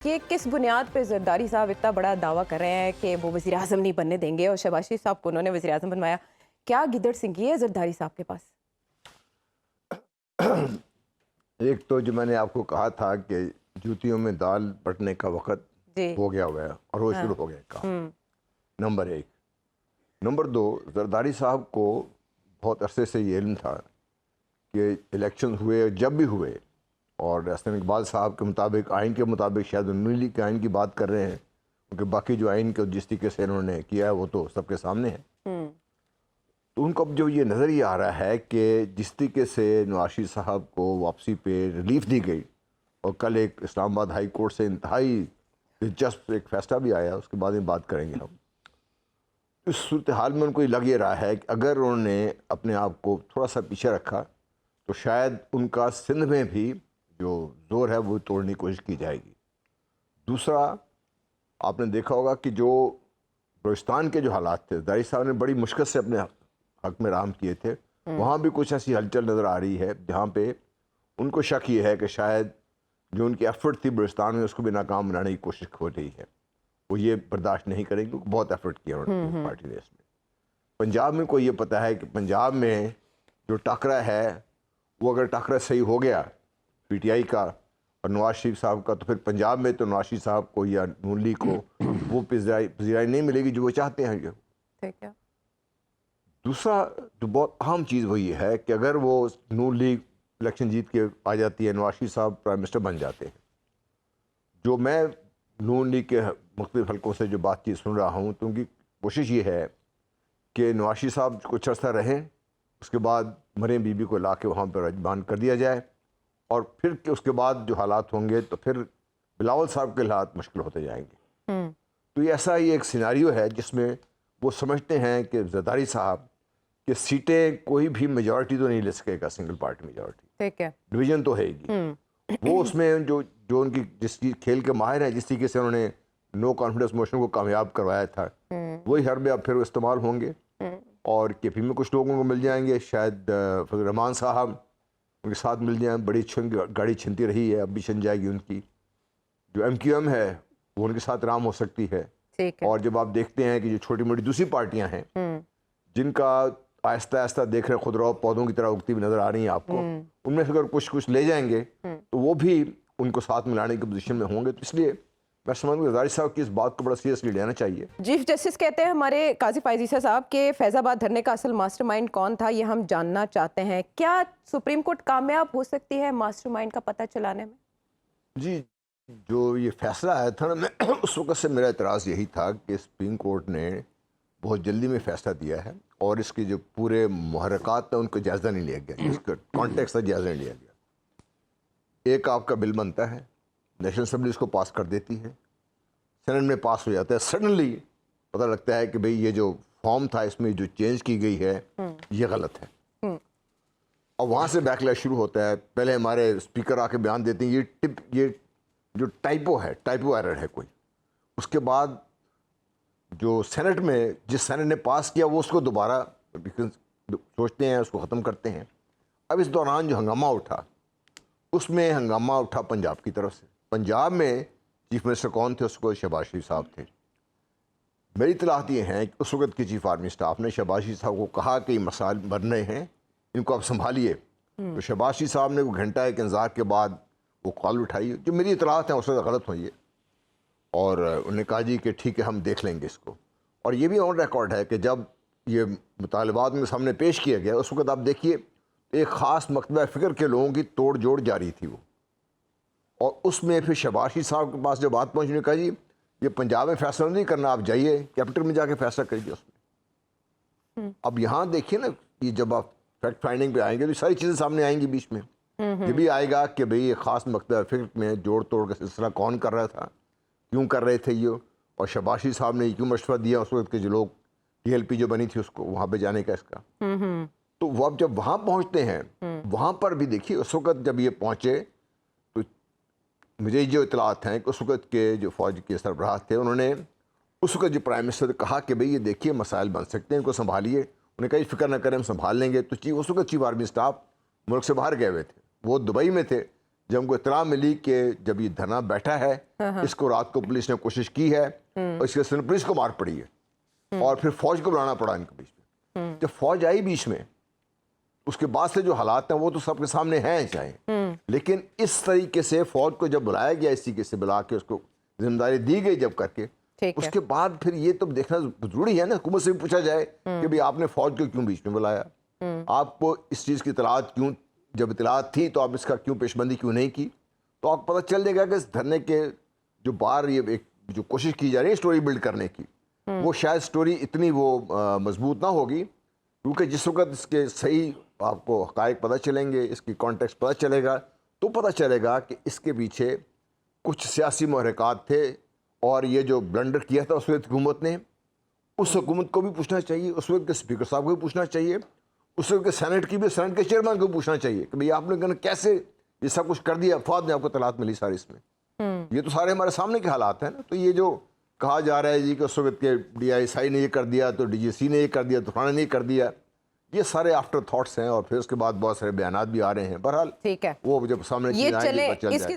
یہ کس بنیاد پہ زرداری صاحب اتنا بڑا دعویٰ کر رہے ہیں کہ وہ وزیر اعظم نہیں بننے دیں گے اور شہباز شریف صاحب کو انہوں نے وزیر اعظم بنوایا؟ کیا گدڑ سنگھی ہے زرداری صاحب کے پاس؟ ایک تو جو میں نے آپ کو کہا تھا کہ جوتیوں میں دال بٹنے کا وقت ہو گیا ہوا ہے اور وہ شروع ہو گیا کام، نمبر ایک۔ نمبر دو، زرداری صاحب کو بہت عرصے سے یہ علم تھا کہ الیکشن ہوئے جب بھی ہوئے، اور احسن اقبال صاحب کے مطابق آئین کے مطابق شاید نون لیگ کے آئین کی بات کر رہے ہیں، کیونکہ باقی جو آئین کے جس طریقے سے انہوں نے کیا ہے وہ تو سب کے سامنے ہے۔ تو ان کو اب جو یہ نظر یہ آ رہا ہے کہ جس طریقے سے نواز شریف صاحب کو واپسی پہ ریلیف دی گئی، اور کل ایک اسلام آباد ہائی کورٹ سے انتہائی دلچسپ ایک فیصلہ بھی آیا، اس کے بعد میں بات کریں گے ہم۔ اس صورتحال میں ان کو یہ لگ یہ رہا ہے کہ اگر انہوں نے اپنے آپ کو تھوڑا سا پیچھے رکھا تو شاید ان کا سندھ میں بھی جو زور ہے وہ توڑنے کی کوشش کی جائے گی۔ دوسرا، آپ نے دیکھا ہوگا کہ جو بلوچستان کے جو حالات تھے، زرداری صاحب نے بڑی مشکل سے اپنے حق میں رام کیے تھے، وہاں بھی کچھ ایسی ہلچل نظر آ رہی ہے جہاں پہ ان کو شک یہ ہے کہ شاید جو ان کی ایفرٹ تھی بلوچستان میں اس کو بھی ناکام بنانے کی کوشش ہو رہی ہے، وہ یہ برداشت نہیں کریں گے، بہت ایفرٹ کیا انہوں نے پارٹی نے اس میں۔ پنجاب میں کو یہ پتہ ہے کہ پنجاب میں جو ٹاکرا ہے وہ اگر ٹاکرا صحیح ہو گیا پی ٹی آئی کا اور نواز شریف صاحب کا، تو پھر پنجاب میں تو نواز شریف صاحب کو یا نون لیگ کو وہ پذیرائی نہیں ملے گی جو وہ چاہتے ہیں۔ جو ٹھیک ہے۔ دوسرا جو بہت اہم چیز وہ یہ ہے کہ اگر وہ نون لیگ الیکشن جیت کے آ جاتی ہے، نواز شریف صاحب پرائم منسٹر بن جاتے ہیں، جو میں نون لیگ کے مختلف حلقوں سے جو بات چیت سن رہا ہوں، تو ان کی کوشش یہ ہے کہ نواز شریف صاحب کچھ عرصہ رہیں، اس کے بعد مریم بی بی کو لا کے وہاں پر رجبان کر دیا جائے، اور پھر اس کے بعد جو حالات ہوں گے تو پھر بلاول صاحب کے حالات مشکل ہوتے جائیں گے۔ تو یہ ایسا ہی ایک سیناریو ہے جس میں وہ سمجھتے ہیں کہ زرداری صاحب کہ سیٹیں کوئی بھی میجورٹی تو نہیں لے سکے گا، سنگل پارٹی میجورٹی، ٹھیک ہے، ڈویژن تو ہے گی۔ وہ اس میں جو ان کی جس کی کھیل کے ماہر ہیں، جس طریقے سے انہوں نے نو کانفیڈنس موشن کو کامیاب کروایا تھا، وہی حربے اب پھر استعمال ہوں گے، اور کے پی میں کچھ لوگوں کو مل جائیں گے، شاید فضل الرحمان صاحب ان کے ساتھ مل جائیں، بڑی گاڑی چھنتی رہی ہے، اب بھی چھن جائے گی ان کی۔ جو ایم کیو ایم ہے وہ ان کے ساتھ رام ہو سکتی ہے، اور جب آپ دیکھتے ہیں کہ جو چھوٹی موٹی دوسری پارٹیاں ہیں جن کا آہستہ آہستہ دیکھ رہے خضرا پودوں کی طرح اگتی ہوئی نظر آ رہی ہیں آپ کو، ان میں سے اگر کچھ لے جائیں گے تو وہ بھی ان کو ساتھ ملانے کی پوزیشن میں ہوں گے۔ تو اس لیے میں سمجھتا ہوں کہ زرداری صاحب کی اس بات کو بڑا سیریسلی لینا چاہیے۔ چیف جسٹس کہتے ہیں ہمارے قاضی فائز عیسیٰ صاحب کہ فیض آباد دھرنے کا اصل ماسٹر مائنڈ کون تھا، یہ ہم جاننا چاہتے ہیں۔ کیا سپریم کورٹ کامیاب ہو سکتی ہے ماسٹر مائنڈ کا پتہ چلانے میں؟ جی، جو یہ فیصلہ آیا تھا نا، میں اس وقت سے میرا اعتراض یہی تھا کہ سپریم کورٹ نے بہت جلدی میں فیصلہ دیا ہے، اور اس کے جو پورے محرکات ہیں ان کو جائزہ نہیں لیا گیا، اس کا کانٹیکس کا جائزہ نہیں لیا گیا۔ ایک آپ کا بل بنتا ہے، نیشنل اسمبلی اس کو پاس کر دیتی ہے، سینٹ میں پاس ہو جاتا ہے، سڈنلی پتہ لگتا ہے کہ بھئی یہ جو فارم تھا اس میں جو چینج کی گئی ہے یہ غلط ہے، اور وہاں سے بیک لیش شروع ہوتا ہے۔ پہلے ہمارے اسپیکر آ کے بیان دیتے ہیں یہ جو ٹائپو ہے، ٹائپو ایرر ہے کوئی، اس کے بعد جو سینٹ میں جس سینٹ نے پاس کیا وہ اس کو دوبارہ سوچتے ہیں، اس کو ختم کرتے ہیں۔ اب اس دوران جو ہنگامہ اٹھا، اس میں ہنگامہ اٹھا پنجاب کی طرف سے۔ پنجاب میں چیف منسٹر کون تھے؟ اس کو شہباز شریف صاحب تھے۔ میری اطلاعات یہ ہیں کہ اس وقت کے چیف آرمی اسٹاف نے شہباز شریف صاحب کو کہا کہ یہ مسائل بن رہے ہیں، ان کو آپ سنبھالیے۔ تو شہباز شریف صاحب نے وہ گھنٹہ ایک انتظار کے بعد وہ کال اٹھائی، جو میری اطلاعات ہیں اس وقت غلط ہوئی ہے، اور انہوں نے کہا جی کہ ٹھیک ہے ہم دیکھ لیں گے اس کو۔ اور یہ بھی آن ریکارڈ ہے کہ جب یہ مطالبات میں سامنے پیش کیا گیا اس وقت آپ دیکھیے ایک خاص مکتبہ فکر کے لوگوں کی توڑ جوڑ جاری تھی وہ، اور اس میں پھر شہباز شریف صاحب کے پاس جب بات پہنچی نے کہا جی یہ پنجاب میں فیصلہ نہیں کرنا، آپ جائیے کیپٹل میں جا کے فیصلہ کریے اس میں۔ اب یہاں دیکھیے نا، یہ جب آپ فیکٹ فائنڈنگ پہ آئیں گے تو ساری چیزیں سامنے آئیں گی بیچ میں، یہ بھی آئے گا کہ بھئی یہ خاص مکتبہ فکر میں جوڑ توڑ کا سلسلہ کون کر رہا تھا، کیوں کر رہے تھے یہ، اور شہباز شریف صاحب نے کیوں مشورہ دیا اس وقت کے جو لوگ ٹی ایل پی جو بنی تھی اس کو وہاں پہ جانے کا اس کا۔ تو وہ اب جب وہاں پہنچتے ہیں وہاں پر بھی دیکھیے اس وقت جب یہ پہنچے تو مجھے جو اطلاعات ہیں کہ اس وقت کے جو فوج کے سربراہ تھے انہوں نے اس وقت جو پرائم منسٹر نے کہا کہ بھئی یہ دیکھیے مسائل بن سکتے ہیں، ان کو سنبھالیے۔ انہوں نے کہا فکر نہ کریں ہم سنبھال لیں گے۔ تو اس وقت چیف آرمی اسٹاف ملک سے باہر گئے ہوئے تھے، وہ دبئی میں تھے جب ہم کو اطلاع ملی کہ جب یہ دھرنا بیٹھا ہے اس کو رات کو پولیس نے کوشش کی ہے اور اس کے پولیس کو مار پڑی ہے اور پھر فوج کو بلانا پڑا ان کے بیچ میں. جب فوج آئی بیچ میں اس کے بعد سے جو حالات ہیں وہ تو سب کے سامنے ہیں چاہے، لیکن اس طریقے سے فوج کو جب بلایا گیا اس طریقے سے بلا کے اس کو ذمہ داری دی گئی جب کر کے، اس کے بعد پھر یہ تو دیکھنا ضروری ہے نا، حکومت سے بھی پوچھا جائے کہ بھئی آپ نے فوج کو کیوں بیچ میں بلایا، آپ کو اس چیز کی اطلاعات کیوں، جب اطلاعات تھی تو آپ اس کا کیوں پیش بندی کیوں نہیں کی. تو آپ کو پتہ چل جائے گا کہ اس دھرنے کے جو باہر یہ ایک جو کوشش کی جا رہی ہے اسٹوری بلڈ کرنے کی، وہ شاید اسٹوری اتنی وہ مضبوط نہ ہوگی، کیونکہ جس وقت اس کے صحیح آپ کو حقائق پتہ چلیں گے، اس کی کانٹیکسٹ پتہ چلے گا، تو پتہ چلے گا کہ اس کے پیچھے کچھ سیاسی محرکات تھے. اور یہ جو بلنڈر کیا تھا اس وقت حکومت نے، اس حکومت کو بھی پوچھنا چاہیے، اس وقت کے اسپیکر صاحب کو بھی پوچھنا چاہیے، اس وقت کے سینٹ کی بھی، سینٹ کے چیئرمین کو بھی پوچھنا چاہیے کہ بھئی آپ نے کیسے یہ سب کچھ کر دیا. افواج نے آپ کو اطلاعات ملی ساری اس میں، یہ تو سارے ہمارے سامنے کے حالات ہیں نا. تو یہ جو کہا جا رہا ہے جی کہ اس وقت کے ڈی آئی ایس آئی نے یہ کر دیا تو ڈی جی سی نے یہ کر دیا تو فلانے نے یہ کر دیا، یہ سارے آفٹر تھاٹس ہیں اور پھر اس کے بعد بہت سارے بیانات بھی آ رہے ہیں. بہرحال ٹھیک ہے، وہ جب سامنے یہ چیز آئیں گی چلے پتہ چل اس جائے کی گا.